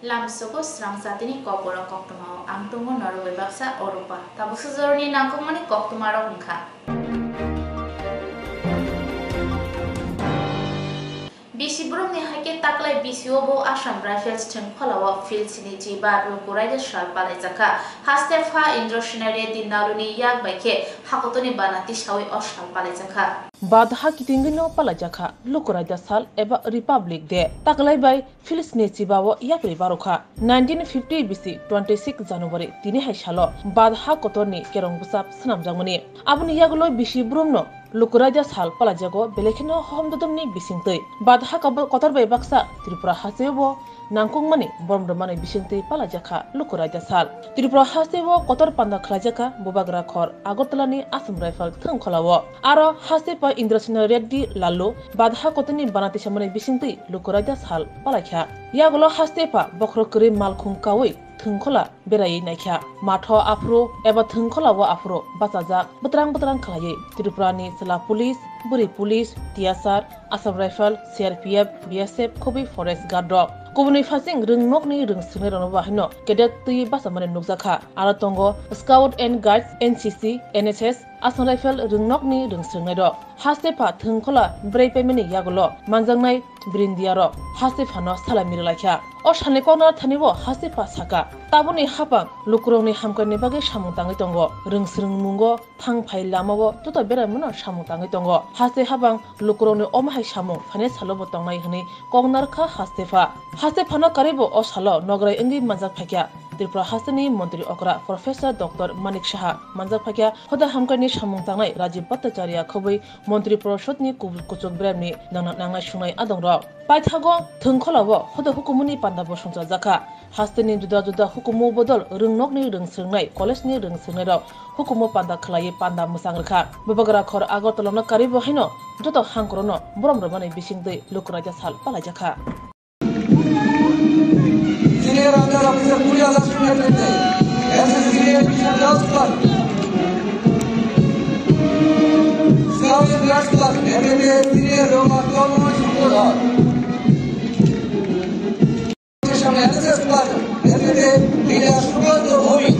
Lamsoko serang saat ini kopora koktomau angtungo norwe baksa Eropa. Tabu sejorni nangkomani koktomaro hungka. Bisi burung ni hake taklai bisi obo Assam Rifles Tengkolawa field sini jiba lukurai de shal palai jaka. Hastefa Indrosinare di naluni yak baike hakotoni banati shawi o shal palai jaka. Badha kitingino palajaka lukurai da sal eba Republic Day taklai bai Filisne chibawo yapri baruka 1950 BC 26 January tini hai shalo Badha kotorni kerong busap snamjangmani abuni yagulo bisi burumno lukurai da sal palajago belekino homdodumni bisingtei Badha kotor bai baksa Tripura hasebo nangkungmani bormdomani bisingtei palajaka lukurai da sal Tripura hasebo kotor panda khlajaka bubagra khor agotolani Assam Rifle Tengkolawo aro hasepa Indrasina Reddy Lalu Badha kotoni banati samane bisingtei lukurai da sal palakha yagulo hastepa bokrokri malkhung kawi Tengkola berai naikha matho afro eba Tengkolawo afro bachajak butrang khlaiye Tripurani sela police buri police tiasar Assam Rifle CRPF BSF khobi forest guard rok kubuni fasing ringnokni ringsune rono bahino kedet tui basamane nukjakha aro tongo scout and guides NCC NSS Assam Rifle ringnokni ringsungnai rok hastepa Tengkola brei pemeni yagulo manjangnai brindiaro hastefano salamir laikha o sanekona thanibo hastepa saka tabuni hapang lukurongni hamkani bage samung tangai tongo ringsrung mungo thangphai lamago tuta beramuno samung tangai tongo haste habang lukurongni omahai samung phane salobo tongnai hini kongnarkha hastefano karibo o salo nograi engi manjak phakya Tripura Hasani Montri Okra Professor Dr. Manik Shaha Manjak Phakya Hoda Hamkani Samung Tangnai Rajiv Bhattacharya Khobui Montri Poroshodni Kuchuk Bremni Nangnai Sungnai Adongrok Paithago Tengkolawo Hoda Hukumuni Pandabo Sungja Jaka Hastani juda hukumu bodol ringnokni ringsungnai college-ni ringsungnai rok hukumu panda khlai panda musangrkha bubagra khor agotolona karibo haino joto hangkrono boromromani bisingdei lukurai da sal palajaka Senior under officer Puja Lakshmi Atlete, SSCA Mission Girls Club, Scouts and Guards Club, Atlete Senior Roma Tomo Shukura, NSS Club, Atlete Leader Shukura Homi.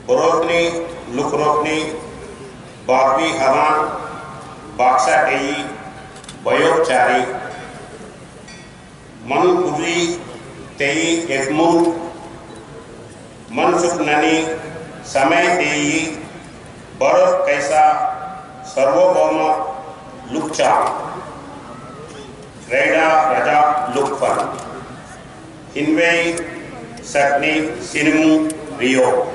Borokni, Lukrokni, Barbi Havan, Baksa Teyi, Bayok Chari, Man Puri, Teyi Ekmur, Mansuk Nani, Samay Teyi, Barok Kaisa, Sarvobhauma, Lukcha, Reda Raja Lukfan, Hinwei, Sakni, Sinimu, Rio.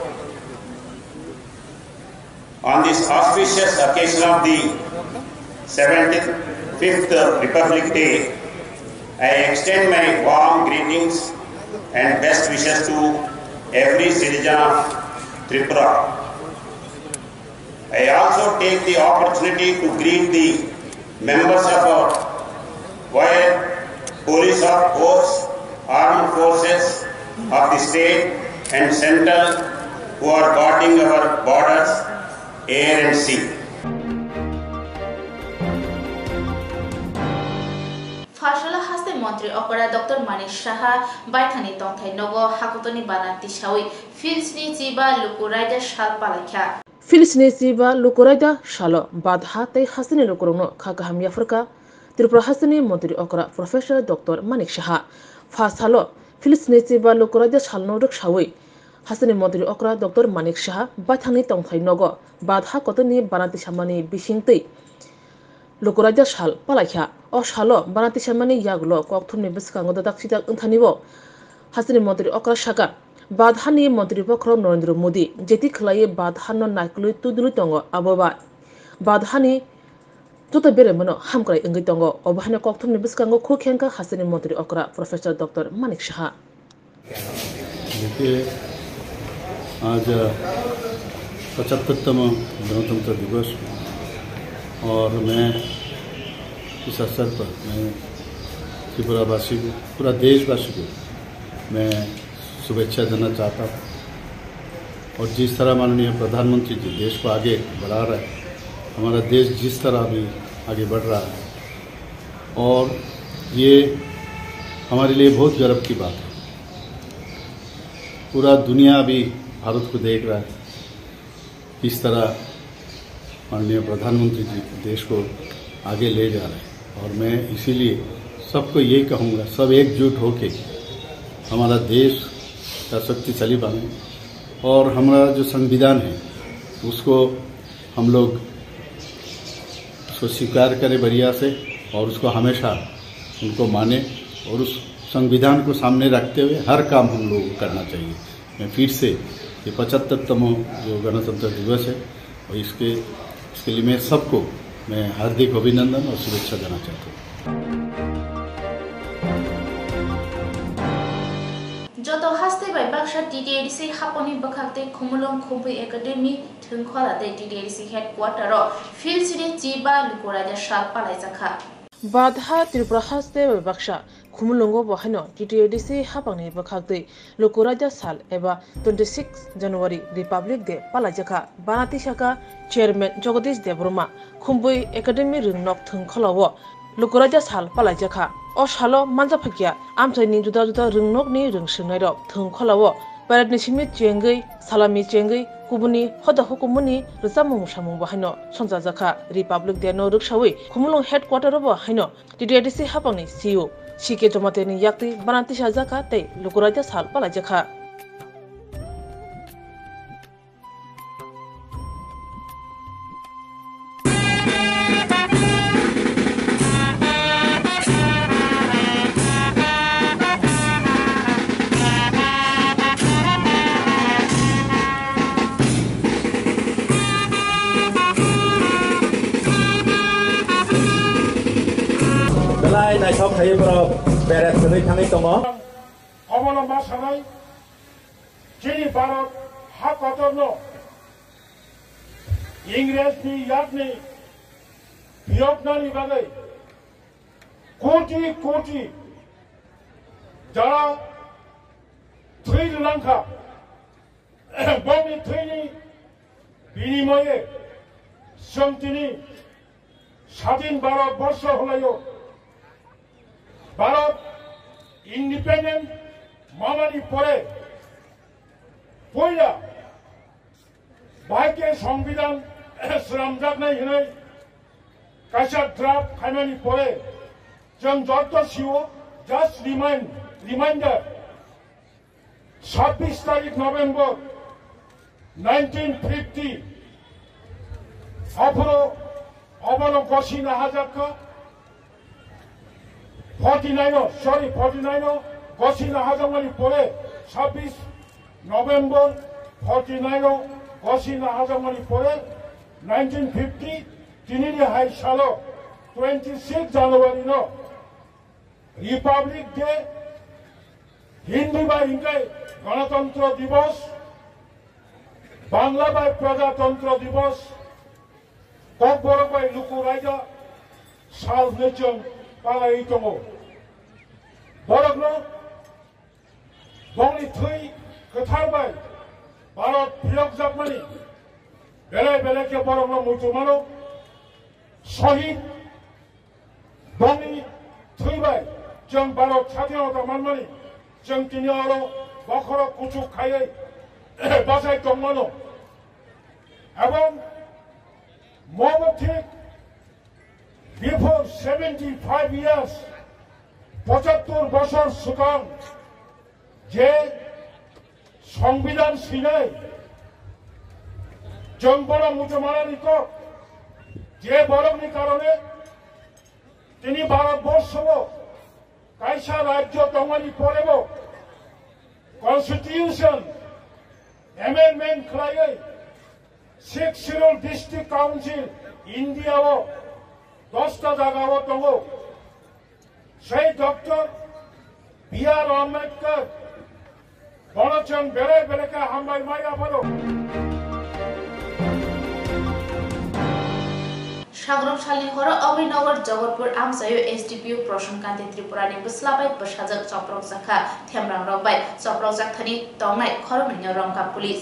On this auspicious occasion of the 75th Republic Day, I extend my warm greetings and best wishes to every citizen of Tripura. I also take the opportunity to greet the members of our Royal Police Force, Armed Forces of the state and central who are guarding our borders, air and sea. Fashala haste Montri Okra Dr. Manik Shaha Baithani Tongthai Nogo Hakotoni Banati Shawi Filsni Jiba Lukurai da Shal Palakha Filisne chiba lukurai da shalo Badha tei hasini lukurongno khakaham yafrka Tripura Hasani Montri Okra Professor Dr. Manik Shaha Fasalo Filisne chiba lukurai da shalno ruk shawi Hasani Montri Okra Dr. Manik Shaha Baithani Tongthai Nogo Badha kotoni banati samani bisingtei lukurai da shal palakha o shalo banati samani yagulo kokthumni biskango dadak sidak unthanibo Hasani Montri Okra Shaka Badhani Montri Pokro Narendra Modi jeti khlai Badhano naikului tudului tongo aboba Badhani tuta bere mono hamkrai engi tongo obahane kokthumni biskango khukhenka Hasani Montri Okra Professor Dr. Manik Shaha आज 75तम गणतंत्र दिवस और मैं इस अवसर पर मैं त्रिपुरावासी को, पूरा देशवासी को मैं शुभेच्छा देना चाहता हूँ। और जिस तरह माननीय प्रधानमंत्री जी देश को आगे बढ़ा रहे हैं, हमारा देश जिस तरह अभी आगे बढ़ रहा है, और ये हमारे लिए बहुत गर्व की बात है। पूरा दुनिया अभी भारत को देख रहा है, किस तरह माननीय प्रधानमंत्री जी देश को आगे ले जा रहे हैं। और मैं इसीलिए सबको ये कहूँगा, सब एकजुट होके हमारा देश का शक्तिशाली बने, और हमारा जो संविधान है उसको हम लोग उसको स्वीकार करें बढ़िया से, और उसको हमेशा उनको माने, और उस संविधान को सामने रखते हुए हर काम हम लोग को करना चाहिए। मैं फिर से ये 75तम जो गणतंत्र दिवस है, और इसके लिए मैं सबको मैं हार्दिक अभिनंदन और शुभेच्छा देना चाहता हूँ। Joto haste by Baksha TDADC Haponi Bakate Kumulong Kubi Academy Tunkola de TDADC headquarter Phil City Jiba Lukuraja Sharpalaizaka. Badha Tripura haste by Baksha Kumulongo Bahano TDADC Hapani Bakate Lukuraja Sal Eva 26 January Republic Day Palajaka Banatishaka Chairman Jogadish Debruma Kumbui Academy Ringnok Tunkolawo Lukuraja Sal Palajaka Oshalo Manzapakia Amtani Juda Ringnok ni Ringshinairo Tunkolawo Paradni Simit Jengi Salami Jengi Kubuni Hoda Hukumuni Rizamu Shamu Bahino Sonzazaka Republic Day no Rukshawi Kumulong headquarter of Hino TDADC Hapani CEO Shike Tomateni Yakti Banatisha Zaka Te Lukuraja Sal Palajaka Nai sok thai pro beret suni thangai tomo অবলম্বন মাসানাই যিনি ভারত হাকতর্ন ইংরেজনি ইয়াদনি বিরোধনানি বাদে কোটি কোটি যারা শ্রীলঙ্কা বমি থৈনি বিনিময়ে जों दिनै স্বাধীন Bharatvarsha হলাইও Bharat independent মামানি পরে পয়লা ভাইকে সংবিধান স্রামজাকনাय होनाय कायसा ड्राफ्ट खायमानि परे जों जतसिओ जस्ट रिमाइंडर 26 तारिख नवेम्बर 1950 앞으로 어머는 것이나 하자까 49 것이나 하자만이 보래 26 নভেম্বর 49 것이나 하자만이 보래 1950 তিনিনি হাই সালো 26 জানুয়ারি নো রিপাবলিক ডে হিন্দি বা ইংরাজি গণতন্ত্র দিবস বাংলা বা প্রজাতন্ত্র দিবস ককবরবাই লুকুরাইজা সাল নেচং পালাই দङ बरगनो बंनि थै गोथारबाय भारत बिरगजाबमानि बेले बेलेके बरगनो मुसलमानो शहीद बंनि थैबाय जों भारत स्वाधीनता मानमानि जों दिनै आरो बखर कुचु खायै बासाय दंमानो এবং मोबथिक बिफोर 75 years 75 বছর সুকান যে সংবিধান সিনাই जों বড় মুসলমানানি তো যে বরংনি কারণে তিনি ভারতবর্ষ কাইসা রাজ্য দঙানি পরেব কনস্টিটিউশন অ্যামেন্ডমেন্ট খালাই 6 শিডিউল ডিস্ট্রিক্ট কাউন্সিল ইন্ডিয়াও 10টা জায়গাও দङ সেই ডক্টর বি.আর. আম্বেদকর বলেছেন বেলে বেলেকে হামবাই মাইয়া বলো সাগরমশালী হর অভিনগর জগৎপুর আমসায়ু এসডিপিউ প্রশনকান্তি ত্রিপুরানি বসলাবাই বসাজক চপ্রক জাখা থেমরাং রবাই চপ্রক জাকথানি তংনাই খরমিং রংকা police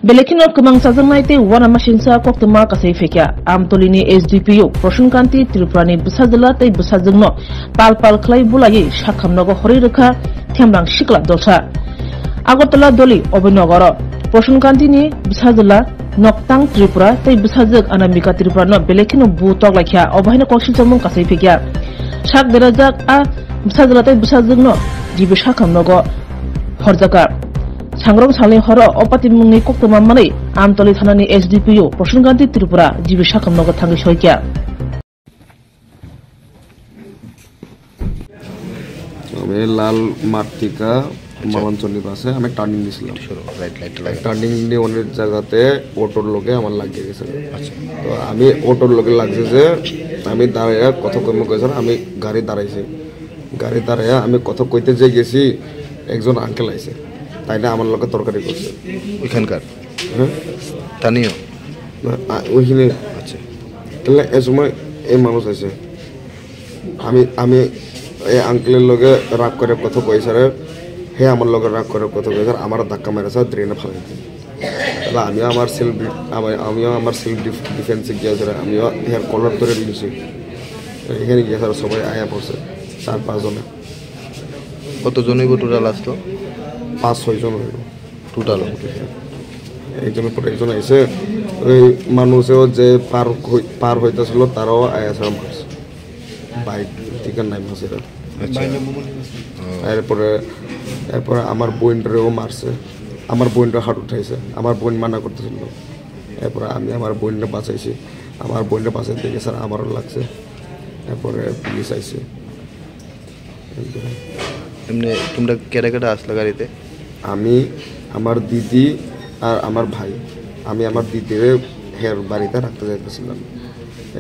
Belekino kumang sajangnaite wana mashinsa koktama kasai fekya amtolini SDPU Proshankanti Tripurani busajala tei busajungno palpal khlai bulaye shakhamnogo hori rekha themrang shikla dolsa Agartala doli obinogoro Proshankanti ni busajala noktang Tripura tei busajak anambika Tripura no belekino bu toglakya obahina kokshil jamung kasai fekya shak derajak a busajala tei busajungno jibi shakhamnogo horjaka Sangrong salni horo opati mungni koktama manai amtoli thanani SDPU Proshankanti Tripura jibi shakamnogo thangi soikya আমি লাল মার্টিকা মালাঞ্চলি পাশে আমি turning দিছিলাম turning দিয়ে অনেক জায়গাতে অটোর লোকে আমার লাগিয়ে গেছে তো আমি অটোর লোকে লাগছে যে আমি দাঁড়াইয়া কথা কইমে কইছে আমি গাড়ি দাঁড়াইয়া আমি কথা কইতে যে গেছি একজন আঙ্কেল আইছে তাই না আমার লোকে তরকারি করছে এখানকার স্থানীয় ওইখানে আচ্ছা তাহলে এ সময় এই মানুষ আছে আমি এই আঙ্কেলের লগে রাগ করে কথা কইছে হে আমার লগে রাগ করে কথা কইছে আমার ধাক্কা মেরেছে ট্রেনে ফালাইছে তাহলে আমিও আমার সেলফ ডিফেন্সে গিয়েছে আমিও হেয়ার কলার ধরে নিয়েছি এখানে গিয়েছে সবাই আয়া পড়ছে 4-5 জনে কতজনই টোটাল আসতো 5-6 জন হইল টোটাল একজনের পর একজন এসে ওই মানুষেও যে পার হইতেছিল তারাও আয়াসা মারছে বাইক থেকে নাই মাসে এরপরে আমার বোনটারেও মারছে আমার বোনটা হাত উঠাইছে আমার বোন মানা করতেছিল এরপরে আমি আমার বোনটা বাঁচাইছি আমার বোনটা বাঁচাইতে গেছে আমারও লাগছে এরপরে পুলিশ আইছে এমনি তোমরা কেটে কেটে আসলে গাড়িতে আমি আমার দিদি আর আমার ভাই আমি আমার দিদির হের বাড়িতে রাখতে যাইতেছিলাম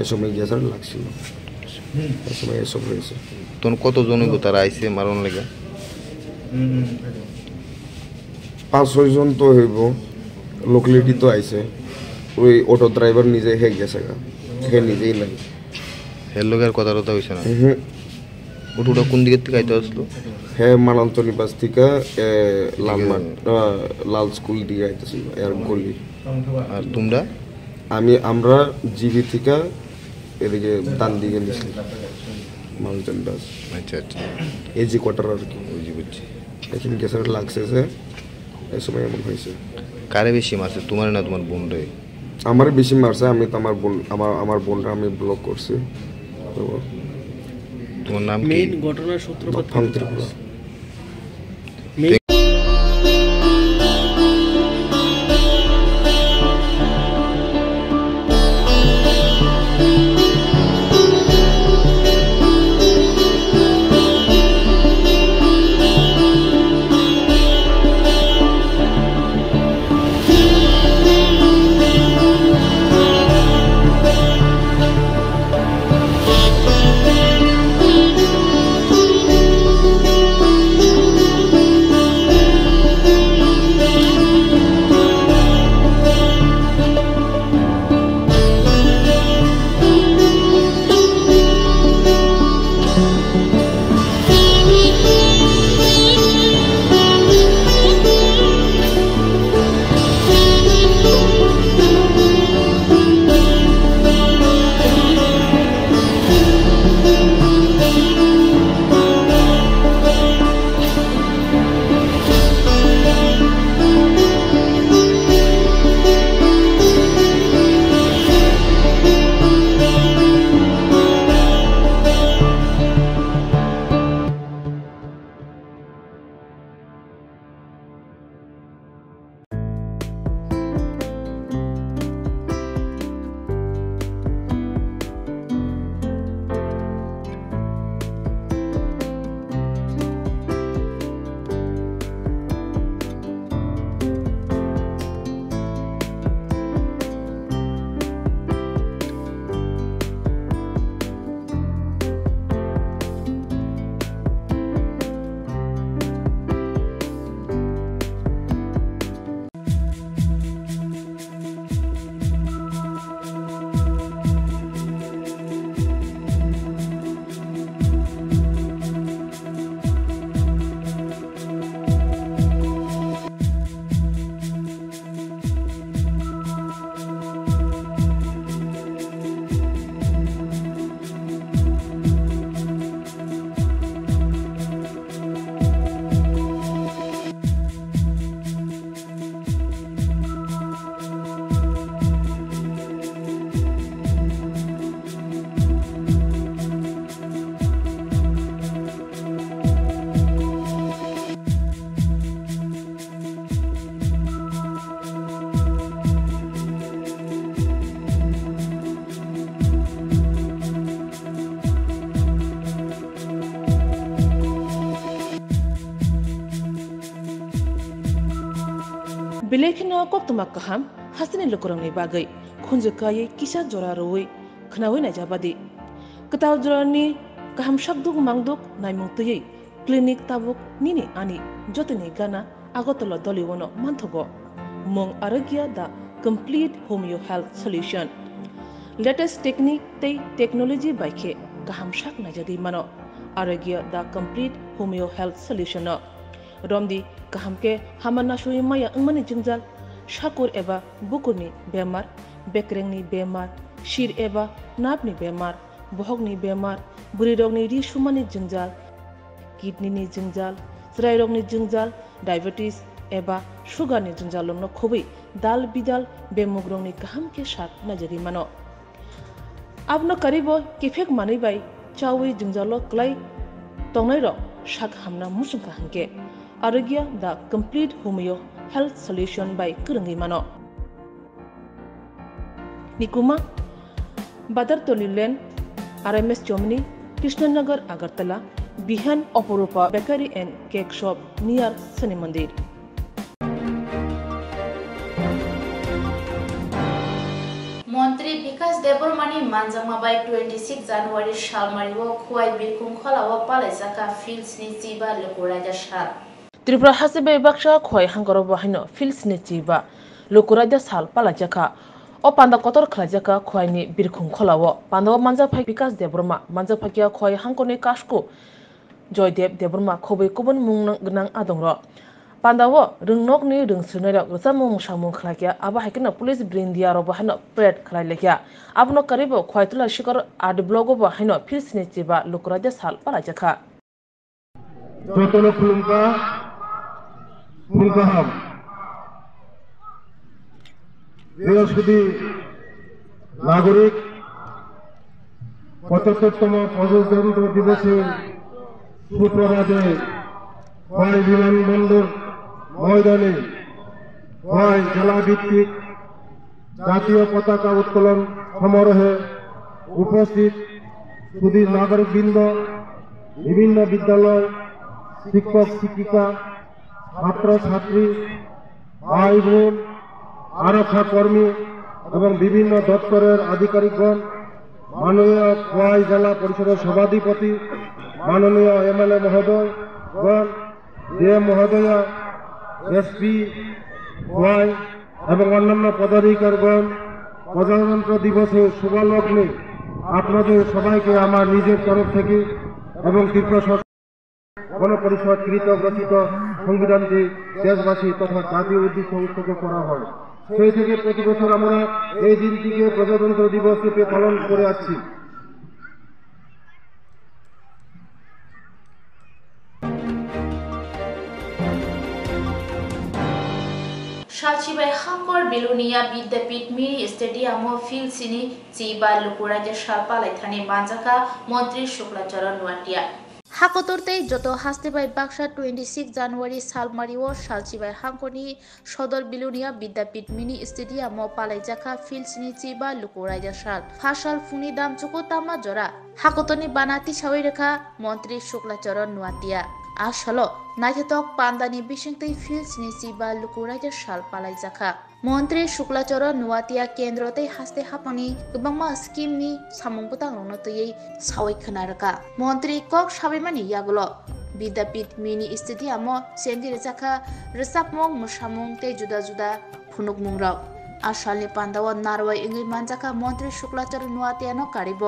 এই সময় গিয়েছে লাগছিল এই সময় এসব হয়েছে তখন কতজন তারা আইসে মারণ লেগে 5-6 জন তো হইব লোকালিটি তো আইছে ওই অটো ড্রাইভার নিজে হে গেছে হে নিজেই নাই হের লোকের কথা হয়েছে না অটোটা কোন দিকের থেকে আইতে আসলো হ্যাঁ মালান্তনি পাশ থেকে লাল স্কুল দিকে আইতেছিল এর গলি আর তোমরা আমরা জিবি থেকে এদিকে ডান দিকে নিয়েছি মাউন্টেন বাস আচ্ছা আচ্ছা এজি কোয়ার্টার আর কি বুঝছি এখানে গেছে লাগছে যে এই সময় এমন হয়েছে কারে বেশি মারছে তোমার না তোমার বোন রে আমার বেশি মারছে আমি তো আমার বোনরা আমি ব্লক করছি তোমার নাম কি মেইন ঘটনার সূত্রপাত Tripura Belekino koktuma kaham hasini lukurangni bagai khunjukai kisa jora roi khnawi na jabadi ketaw jorani kaham shakduk mangduk naimungtui clinic tabuk nini ani jotini gana agotolo doliwono manthogo mong aragya da complete homeo health solution latest technique tei technology baikhe kaham shak na jadi mano aragya da complete homeo health solution romdi kahamke hamana shui maya ngmani jingjal shakur eba bukurni bemar bekrengni bemar shir eba napni bemar bohogni bemar burirogni ri shumani jingjal kidney ni jingjal srairogni jingjal diabetes eba sugar ni jingjal lomno khobi dal bidal bemugrongni kahamke shak najari mano abno karibo kifek mani bai chawi jingjalo klai tongnai ro shak hamna musungka hanke Aragya the complete homeo health solution by Kurangi Mano. Nikuma Badar Tolilen RMS Germany Krishnanagar Agartala Bihan Oporupa Bakery and Cake Shop near Sani Mandir. মন্ত্রী বিকাশ দেববর্মানি মানজামা by 26 January সালমারিও Khowai বিরকুম খলাও পালাইজাকা ফিলসনি Chiba লকুরাজা সাল Tripura hasibe baksha khoi hangaro bahino filsni chiba lokuraja sal palajaka o panda kotor khlajaka khoi ni birkhung kholawo panda manja phai bikas debrma manja phakia khoi hangkoni kashku joydev debrma khobai kubun mung gnang adongro pandawo rungnok ni rungsrnai rak samung samung khlakya aba hakina police brindia ro bahino pret khlailekya abno karibo khoi tula shikar ad blogo bahino filsni chiba lokuraja sal palajaka Jotolo Kulumka Kulkaham বৃহস্পতি নাগরিক ৭৫তম প্রজাতন্ত্র দিবসে সুপ্রভাতে খোয়াই বিমানবন্দর ময়দানে খোয়াই জেলাভিত্তিক জাতীয় পতাকা উত্তোলন সমারোহে উপস্থিত সুধী নাগরিকবৃন্দ বিভিন্ন বিদ্যালয় শিক্ষক শিক্ষিকা ছাত্র ছাত্রী ভাই বোন আরক্ষা কর্মী এবং বিভিন্ন দপ্তরের আধিকারিকগণ মাননীয় খোয়াই জেলা পরিষদের সভাধিপতি মাননীয় এমএলএ মহোদয়গণ ডিএম মহোদয়া এসপি খোয়াই এবং অন্যান্য পদাধিকারগণ প্রজাতন্ত্র দিবসের শুভলগ্নে আপনাদের সবাইকে আমার নিজের তরফ থেকে এবং ত্রিপুরা গণপরিষদ কৃত রচিত সংবিধানটি দেশবাসী তথা জাতীয় উদ্দেশ্যে উৎসর্গ করা হয় সেই থেকে প্রতি বছর আমরা এই দিনটিকে প্রজাতন্ত্র দিবস রূপে পালন করে আসছি Shalchibai Hangkor Bilunia Biddapit Mini Stadium Filsini Chiba Lukuraja Shalpalaithani Manjaka Montri Shuklacharan Nuatia হাকতরতে যত হাস্তেবাই বাক্সা 26 জানুয়ারি সালমারিও সালচিবাই হাঙ্কনি সদর বিলুনিয়া বিদ্যাপীঠ মিনি স্টেডিয়াম পালাইজাখা ফিলসনি চিবা লুকুরাইজা সাল ফাসাল ফুনি দাম চুকো তামা জরা হাকতনি বানাতি সাওই রেখা মন্ত্রী শুক্লাচরণ নুয়াতিয়া আসলো নাইথক পান্দানি বিশিংতৈ ফিলসনি চিবা লুকুরাইজা সাল পালাইজাখা মন্ত্রী শুক্লাচরণ নুয়াতিয়া কেন্দ্রতে হাস্তে হাপানি গোবাংমা স্কিমনি সামুংপুতাং রংনতयै সাওই খনারকা মন্ত্রী কক সাবেমানি ইয়াগুলো বিদ্যাপীঠ মিনি স্টেডিয়াম সেন্দিরেজাখা রেসাপমং মুসামুং তে जुदा जुदा ফুনুকমুংরাও আসালনি পান্দাও নারওয়াই ইংলি মানজাকা মন্ত্রী Shuklacharan নুয়াতিয়ানো Karib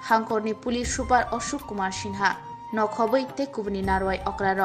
হাঙ্করনি police super Ashok Kumar Sinha নখবৈ তে কুবনি নারওয়াই অক্রার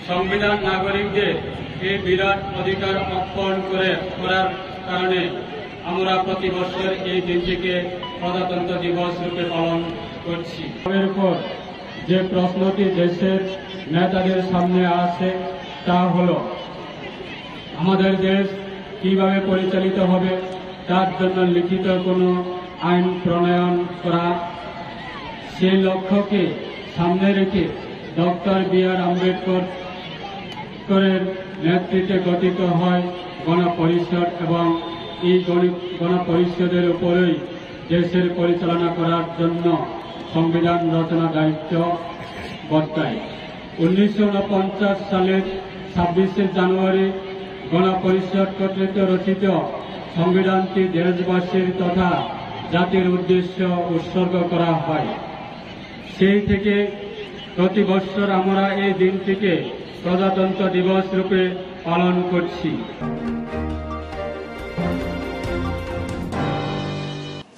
সংবিধান নাগরিকদের এই বিরাট অধিকার অর্পণ করার কারণে আমরা প্রতি বছর এই দিনটিকে প্রজাতন্ত্র দিবস রূপে পালন করছি। এর উপর যে প্রশ্নটি দেশের নেতাদের সামনে আছে তা হল আমাদের দেশ কিভাবে পরিচালিত হবে তার জন্য লিখিত কোনো আইন প্রণয়ন করা। সেই লক্ষ্যকে সামনে রেখে ডক্টর বি.আর. আম্বেদকরের নেতৃত্বে গঠিত হয় গণপরিষদ এবং এই গণপরিষদের উপরেই দেশের পরিচালনা করার জন্য সংবিধান রচনা দায়িত্ব বর্তায়। 1949 সালের 26শে জানুয়ারি গণপরিষদ কর্তৃক রচিত সংবিধানটি দেশবাসীর তথা জাতির উদ্দেশ্য উৎসর্গ করা হয়। সেই থেকে প্রতি বছর আমরা এই দিনটিকে প্রজাতন্ত্র দিবস রূপে পালন করছি।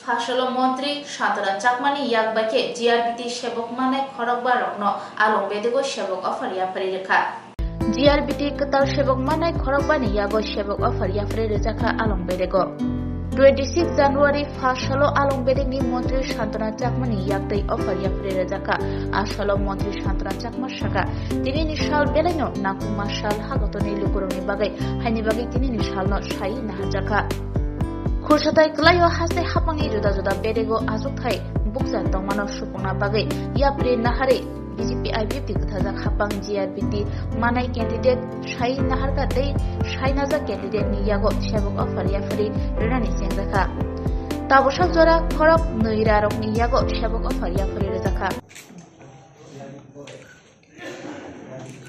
ফাসল মন্ত্রী শান্তরা চাকমানি ইয়াকবাকে জিআরবিটি সেবক মানে খরকবা রত্ন আলম বেদেগো সেবক অফারিয়া রেখা জিআরবিটি কতাল সেবক মানে খরকবানি ইয়াগো সেবক অফারিয়া রেজাখা আলম বেদেগো 26 জানুয়ারি ফাসল আলম বেদেগনি মন্ত্রী শান্তরা চাকমানি ইয়াকতৈ অফারিয়া রেজাখা আসল মন্ত্রী শান্তরা চাকমা শাখা তিনি নিশাল বেলাইনো নাকুমা শাল হাগতনি লুকুরনি বাগৈ হাইনি বাগৈ তিনি নিশালনো সাই নাহাজাখা खुरसाथाय क्लायो हासे हापांगि जुदा जुदा बेदेगो आजुथाय बुकजा तंमानो सुपुंना बागै याप्रे नाहारे बीजेपी आईपीएफटी कथाजा हापां जीआरपीटी मानाय कैंडिडेट शाई नाहारका दै शाइनाजा कैंडिडेट नियागो सेबक अफारिया फरि रेनानि सेंजाखा ताबसक जरा खरब नैरारक नियागो सेबक अफारिया फरि रेजाखा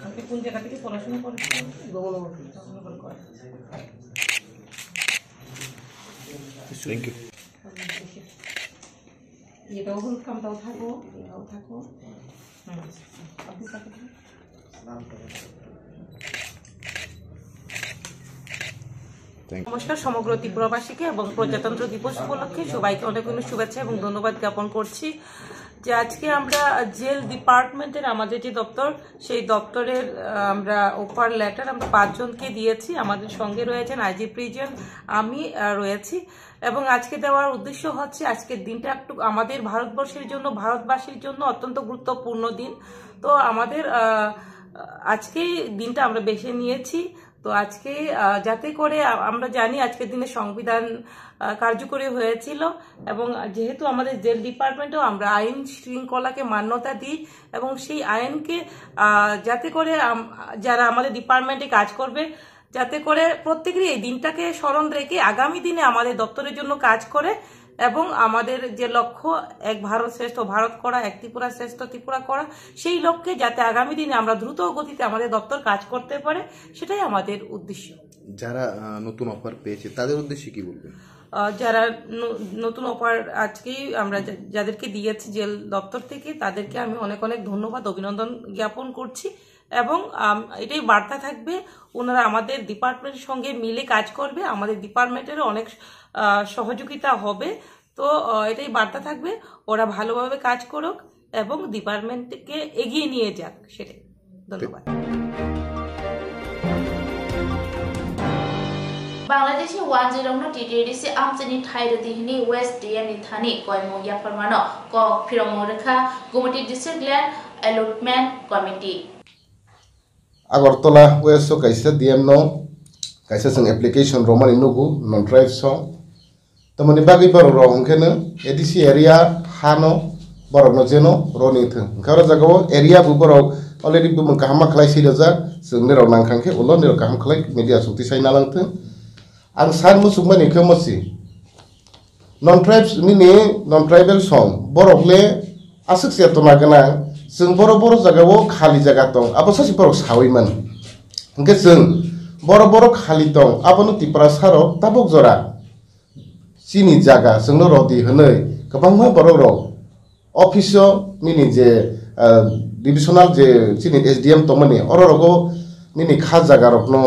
আপনি কোন জায়গা থেকে পড়াশোনা করেছেন? Thank you. এটাও কামটাও থাকো, এটাও থাকো। আপনি থাকো। নমস্কার সমগ্র ত্রিপুরাবাসীকে এবং প্রজাতন্ত্র দিবস উপলক্ষে সবাইকে অনেক অনেক শুভেচ্ছা এবং ধন্যবাদ জ্ঞাপন করছি যে আজকে আমরা জেল ডিপার্টমেন্টের আমাদের যে দপ্তর সেই দপ্তরের আমরা অফার লেটার আমরা 5 জনকে দিয়েছি। আমাদের সঙ্গে রয়েছেন আইজি প্রিজন, আমি রয়েছি এবং আজকে দেওয়ার উদ্দেশ্য হচ্ছে আজকের দিনটা একটু আমাদের ভারতবর্ষের জন্য ভারতবাসীর জন্য অত্যন্ত গুরুত্বপূর্ণ দিন। তো আমাদের আজকে দিনটা আমরা বেছে নিয়েছি। তো আজকে যাতে করে আমরা জানি আজকের দিনে সংবিধান কার্যকরী হয়েছিল এবং যেহেতু আমাদের জেল ডিপার্টমেন্টেও আমরা আইন শৃঙ্খলাকে মান্যতা দিই এবং সেই আইনকে যাতে করে যারা আমাদের ডিপার্টমেন্টে কাজ করবে যাতে করে প্রত্যেকেরই এই দিনটাকে স্মরণ রেখে আগামী দিনে আমাদের দপ্তরের জন্য কাজ করে এবং আমাদের যে লক্ষ্য এক ভারত শ্রেষ্ঠ ভারত করা, এক ত্রিপুরা শ্রেষ্ঠ ত্রিপুরা করা, সেই লক্ষ্যে যাতে আগামী দিনে আমরা দ্রুত গতিতে আমাদের দপ্তর কাজ করতে পারে সেটাই আমাদের উদ্দেশ্য। যারা নতুন অফার পেয়েছে তাদের উদ্দেশ্যে কি বলবেন? যারা নতুন অফার আজকেই আমরা যাদেরকে দিয়েছি জেল দপ্তর থেকে তাদেরকে আমি অনেক অনেক ধন্যবাদ অভিনন্দন জ্ঞাপন করছি এবং এটাই বার্তা থাকবে ওনারা আমাদের ডিপার্টমেন্টের সঙ্গে মিলে কাজ করবে, আমাদের ডিপার্টমেন্টেরও অনেক সহযোগিতা হবে। তো এটাই বার্তা থাকবে ওরা ভালোভাবে কাজ করুক এবং ডিপার্টমেন্টকে এগিয়ে নিয়ে যাক, সেটাই। ধন্যবাদ। বাংলাদেশি 10 টিটিডিসি আমচনি থাইরদিহিনি ওয়েস্ট ডিএমনি থানি কয়মো ইয়াফরমানো ক ফিরমো রেখা গুমটি district land allotment committee Agartala west কাইসা ডিএম নো kaisa sing application romani nugu non drive song tamani bagi baro ro hongkene edc area hano borok no jeno roni thung kara jagao area bu borok already bu mun kahama khlai sidaja sing ne ro nangkhangke ulo ne ro kaham khlai media sukti sai nalang thung ang san mu sukmani khemosi non tribes mini non tribal song borok le asuk se to nagana sing boro boro jagao khali jaga tong abo sasi borok sawiman hingke sing boro boro khali tong abono tipra saro tabok jora chini jaga singno rodi hwnei kabangma borok rok office nini je divisional je chini SDM tomani oro rogo nini kha jaga rokno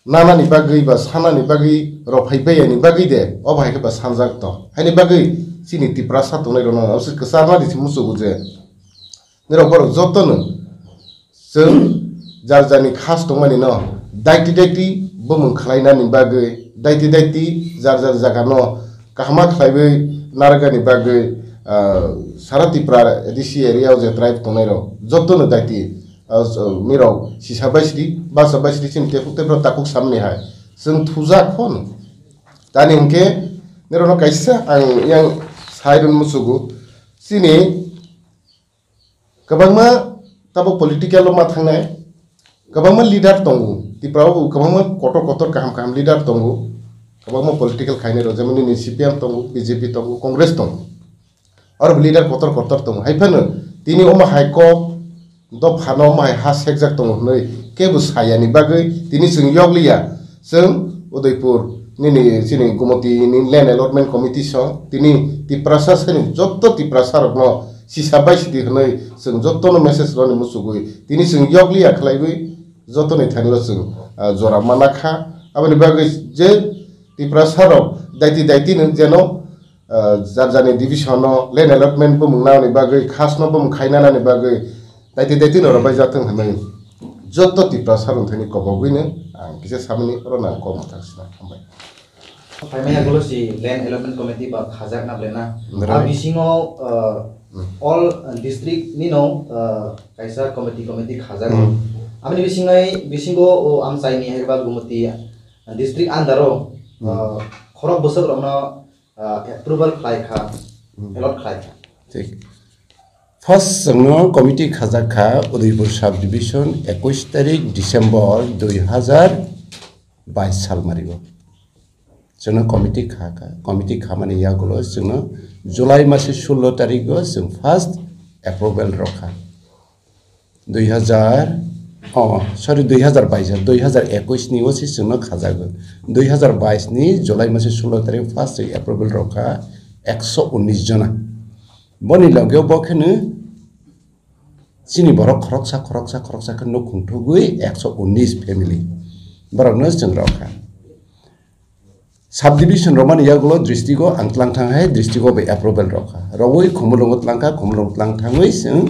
nana ni bagui ba sana ni bagui ro phaibai ni bagui de o bhai ke ba sanjak to hani bagui sini tipra sa to nai ro na osi kasarma di musu guje nero bor jotono जों jar जारनि खास दंमानि न दाइति दाइति बमन खलायनानि बागै दाइति दाइति jar jar जागा न काहमा खलायबै नारगानि बागै सारा Tripura ADC एरियाव जे ट्राइब दंनाय र जतनो दाइति मिराव सिसाबायसि बासाबायसि सिन तेफुतेफ्रा ताकुक सामने हाय जों थुजा खन दानि उनके नेरनो काइसा आं yang साइरन मुसुगु सिनि गोबांमा तब पॉलिटिकल मा थांनाय गोबांमा लीडर दंगु त्रिपुराव गोबांमा कटर काहाम काहाम लीडर दंगु गोबांमा पॉलिटिकल खायने र जेमनि सीपीएम दंगु बीजेपी दंगु कांग्रेस दंगु और लीडर कटर दंगु हाइफानो तिनि ओमा हाइको द फानो मा हा सेकजाक दंगु नै केबु सायानि बागै तिनि जों यगलिया जों उदयपुर निनि सिनि गुमति नि लैंड अलॉटमेंट कमिटी सं तिनि त्रिपुरा सासनि जत्त त्रिपुरा सारकनो सिसाबाय सिदि हनै जों जत्तनो मेसेज रनि मुसुगुइ तिनि जों यगलिया खलायबै जत्तनै थानिल जों जरा मानाखा आबनि बागै जे त्रिपुरा सारक दाइति दाइति न जेनो जारजानि डिविजन लैंड अलॉटमेंट बो मुंनानि बागै खासनो बो खायनानानि बागै दाइति दाइति न रबाय जाथों हनै जत्त त्रिपुरा सारन थानि कबगैनो आं किसे सामनि रना कम थासिना हामबाय फाइमाया गलसि लैंड अलॉटमेंट कमिटी बा खाजाक ना ब्लेना आ बिसिङो all district nino kaisa committee khajak amni bisingo amsaini herba gumati district andaro khorok bosok rona approval khlaikha allot khlaikha ঠিক ফার্স্ট जोंनो कमिटी खाजाखा उदयपुर सब डिविजन 21 तारिख डिसेम्बर 2022 साल मारिगो जोंनो कमिटी खामानि यागलो जोंनो जुलाई मासे 16 तारिख जों फार्स्ट एप्रुवेल रखा 2021 नि ओसि जोंनो खाजागोन 2022 नि जुलाई मासे 16 तारिख फार्स्ट एप्रुवेल रखा 119 जना बनि लगे बखनो सिनि बरक खरकसा न खुंथुगुइ 119 फेमिली बरकनो जों रखा सब डिविजन रोमान यागलो डिस्ट्रिक्टो आंतलां थांहाय डिस्ट्रिक्टो बे एप्रुवेल रखा रवै खुमलंगत थांङै जों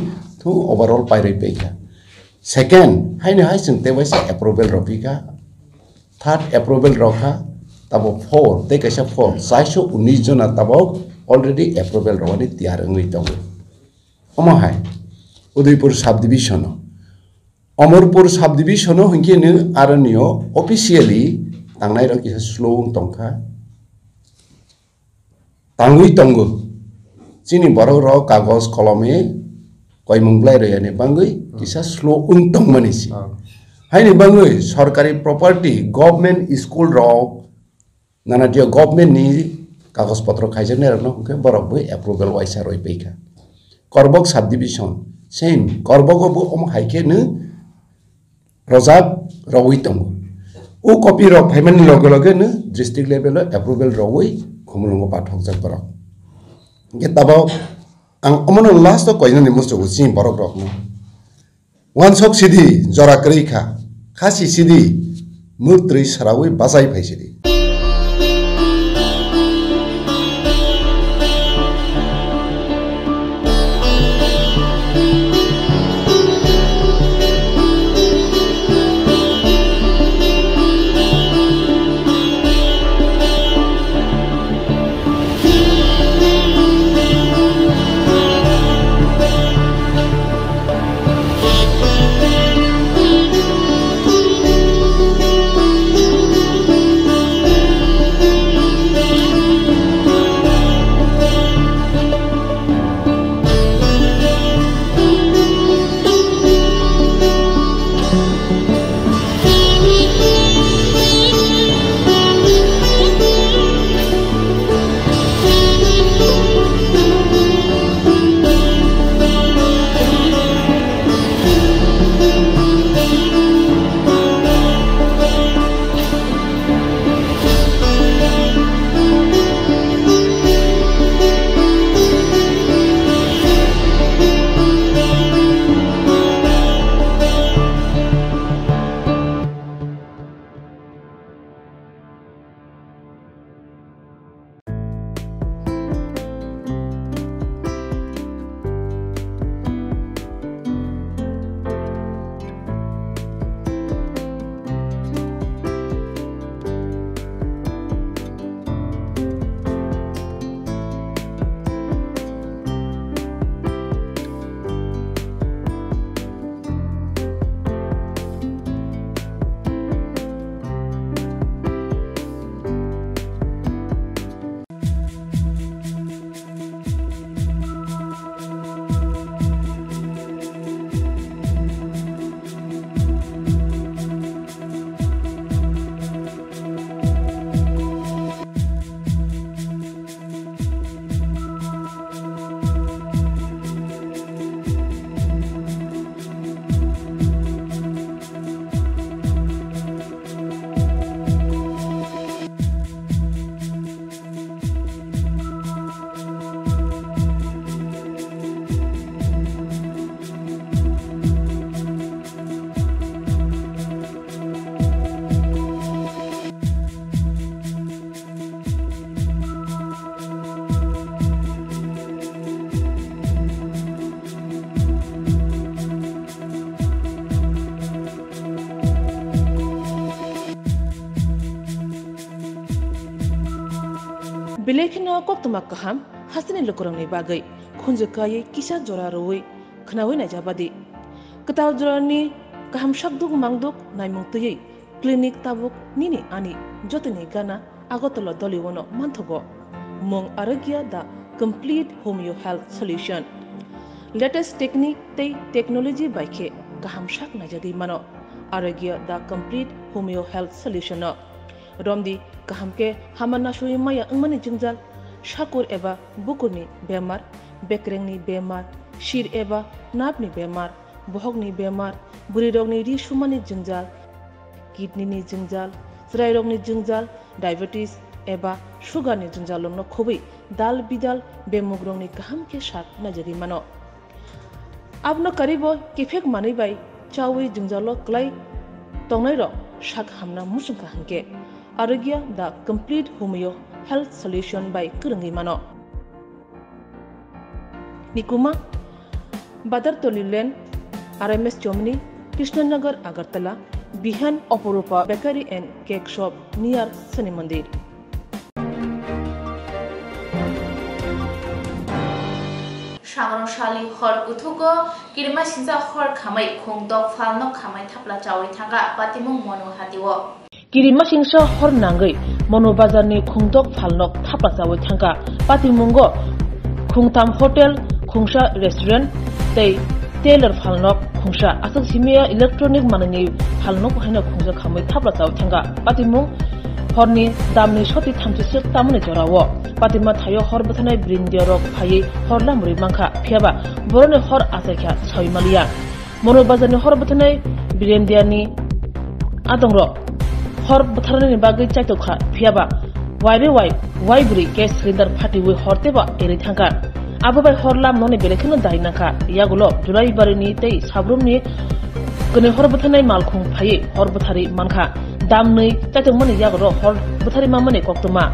थु ओवरऑल पाइरै पेखा सेकेंड हायनो हाय जों तेवाइसा एप्रुवेल रफिका थर्ड एप्रुवेल रखा तबो 4 ते कैसा 4 419 जना तबो ऑलरेडी एप्रुवेल रवानि तैयार ngै दङ अमहाय Udaipur sub division Amarpur sub division हंकेनो आरनियो officially तांनाय र किसा स्लो तंखा तांगुइ तंगु चिनि बरो र कागज कलमे कयमंगलाय रयाने बांगुइ किसा स्लो तंगमनिसि हायनि बांगुइ सरकारी प्रॉपर्टी गवर्नमेंट स्कूल र नानाटिया गवर्नमेंट नि कागज पत्र खाइजने रनो के बरबो एप्रुवेल वाइसा रय पैखा करबक सब डिविजन सेम करबगबो अम हाइकेनो रजाब रवि तंगु ओ कॉपी रो फाइमानि लगे न डिस्ट्रिक्ट लेवल एप्रुवेल रवै खुमलंग पाठक जक बरक के तब आं अमन लास्ट कयनि मुसु सि बरक रकनो वन सक सिधि जरा क्रेखा खासी Sidhi मुत्रै सरावै बाजाय फाइसिदि Bilekino koktuma kaham hasini lukurangni bagai khunjukai kisa jora roi khnawi na jabadi ketaw jorani kaham shakduk mangduk naimungtui clinic tabuk nini ani jotini gana agotolo doliwono manthogo mong aragya da complete homeo health solution latest technique tei technology baikhe kaham shak na jagi mano aragya da complete homeo health solution romdi kahamke hamana shui maya angmani jingjal shakur eba bukurni bemar bekrengni bemar shir eba napni bemar bohogni bemar burirogni ri shumani jingjal kidney ni jingjal srairogni jingjal diabetes eba sugar ni jingjal no khobi dal bidal bemugrongni kahamke shak najari mano abno karibo kifek mani bai chawi jingjalo klai tongnai ro shak hamna musungka hanke Aragya the complete homeo health solution by Kurangi Mano. Nikuma Badar Tolilen RMS Germany Krishnanagar Agartala Bihan Oporupa Bakery and Cake Shop near Sani Mandir. Shangrongshali hor utugo kirma sinja hor khamai khongdok falno khamai thapla chawi thanga patimung mono hatiwo Kirima singsa hor nangai mono bazarni khungdok phalnok thapla chawi thanga patimungo khungtam hotel khungsa restaurant tei tailor phalnok khungsa asak simia electronic manani phalnok haina khungsa khamai thapla chawi thanga patimung horni damni soti thamchi sik tamne jorawo patima thayo hor bathanai brindiarok phai horla muri mangkha phiaba borone hor asaikha soimalia mono bazarni hor bathanai brindiani adongro hor batharani bagai chaitokha phiaba waibri gas cylinder phatiwi horteba eri thanga ababai horlam noni belekino dainakha yagulo julai barini tei sabrumni kone hor bathanai malkhung phai hor bathari mankha damnei chaitokmani yagro hor bathari mamane koktuma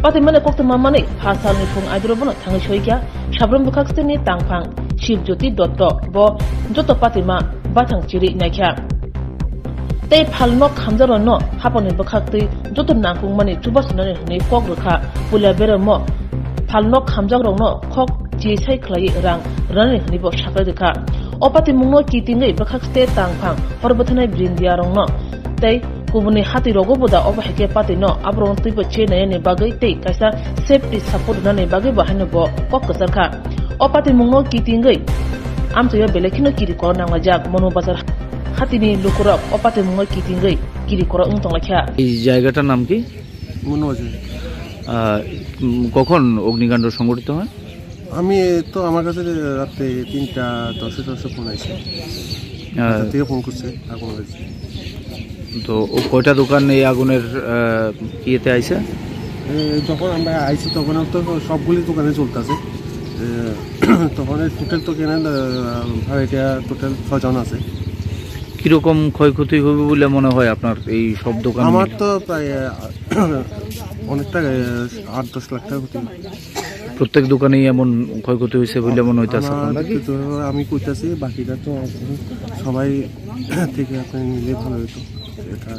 patimane koktuma mane phasalni phung aidrobono thangi soikya sabrum bukhaksteni tangphang shibjoti dotto bo joto patima bathang chiri naikha tei phalno khamjaro no haponi bakhakti joto nangkung mani chubasnani hne kok rukha pulia beramo phalno khamjagrong no khok chi sai khlai rang rani hni bo sakai rukha opati mungno kitingai bakhakste tangphang horbathanai brindia rong no tei kubuni hati rogo boda obahike pati no abrong tuibo chenai ne bagai tei kaisa safety support nani bagai bahane bo kok kasarkha opati mungno kitingai amchayo belekino kiri korona ngajak mono bazar হাতিনি লোকরক অপাতে মুঙ্গা কিতিঙ্গই কিরি করা উংতংলাখ্যা এই জায়গাটার নাম কি মনোবাজার কখন অগ্নিকাণ্ড সংঘটিত হয় আমি তো আমার কাছে রাতে 3:10 ফোন আইছে থেকে ফোন করছে আগুন লাগছে তো কয়টা দোকান এই আগুনের ইয়েতে আইছে যখন আমরা আইছি তখন তো সবগুলি দোকানে চলতেছে তখন টোটাল তো কেনা ভাড়াটিয়া টোটাল 6 জন আছে কিরকম ক্ষয়ক্ষতি হবে বলে মনে হয় আপনার এই সব দোকান আমার তো প্রায় অনেকটা 8-10 লাখ টাকা ক্ষতি প্রত্যেক দোকানেই এমন ক্ষয়ক্ষতি হয়েছে বলে মনে হইতাছে আমি কইতাছি বাকিটা তো সবাই থেকে আপনি নিলে ভালো হতো এটা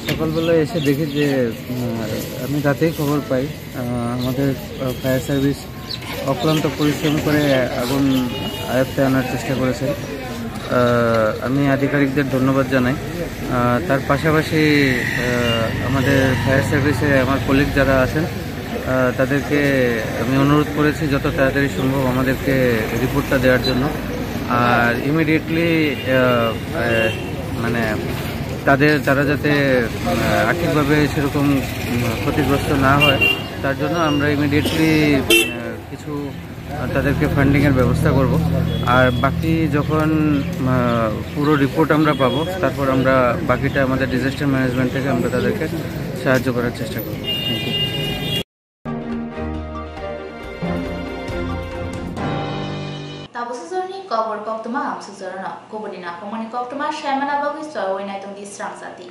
সকালবেলা এসে দেখি যে আমি রাতেই খবর পাই আমাদের ফায়ার সার্ভিস অক্লান্ত পরিশ্রম করে আগুন আয়ত্তে আনার চেষ্টা করেছে আমি আধিকারিকদের ধন্যবাদ জানাই তার পাশাপাশি আমাদের ফায়ার সার্ভিসে আমার কলিগ যারা আছেন তাদেরকে আমি অনুরোধ করেছি যত তাড়াতাড়ি সম্ভব আমাদেরকে রিপোর্টটা দেওয়ার জন্য আর ইমিডিয়েটলি মানে তারা যাতে আর্থিকভাবে সেরকম ক্ষতিগ্রস্ত না হয় তার জন্য আমরা ইমিডিয়েটলি কিছু তাদেরকে ফান্ডিংয়ের ব্যবস্থা করব আর বাকি যখন পুরো রিপোর্ট আমরা পাবো তারপর আমরা বাকিটা আমাদের ডিজাস্টার ম্যানেজমেন্ট থেকে আমরা তাদেরকে সাহায্য করার চেষ্টা করব thank you Tabusuzorni kobor koktuma amsuzorna kobodina komoni koktuma shaimana bagui soy oinai tong di strang sati